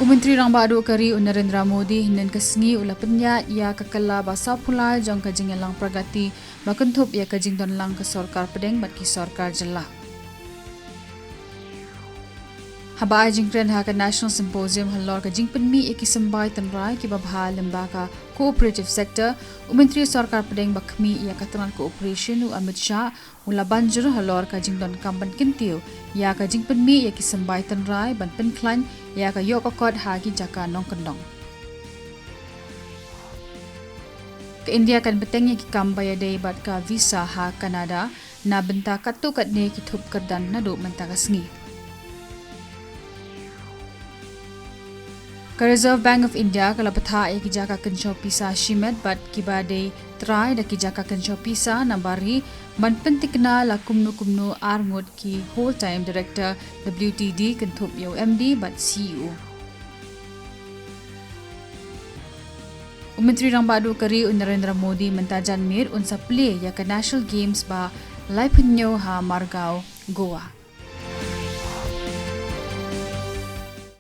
Menteri Rang Badu Kari Narendra Modi hinan kesngi ula penya ia kakala basa pula jong kajing lang pragati bakentup ia kajing don lang ke sorkar pedeng bat ki sorkar jelah. Haba jingkren ha ka National Symposium halor kajing penmi iki sembai tanrai ki babha lembaga cooperative sector Menteri Sorkar pedeng bakmi ia katran cooperation u Amit Shah ula banjur halor kajing don kamban kintiu ia kajing penmi ia ki sembai tanrai ban penklan ia ka yok akod ha ki jaka nong kendong. Ke India kan beteng ia ki kambaya dei bat ka visa ha Kanada na benta katu katne ki thup kerdan na do menta kasngi. Ka Reserve Bank of India kala patha ek jaka kencho pisa shimet bat kibade try da ki jaka kencho pisa nambari ban pentikna la kumnu armut ki whole time director WTD kentup yo MD bat CEO. Menteri Rang Badu Kari Narendra Modi mentajan mir unsa play ya ka National Games ba Laipunyo ha Margao Goa.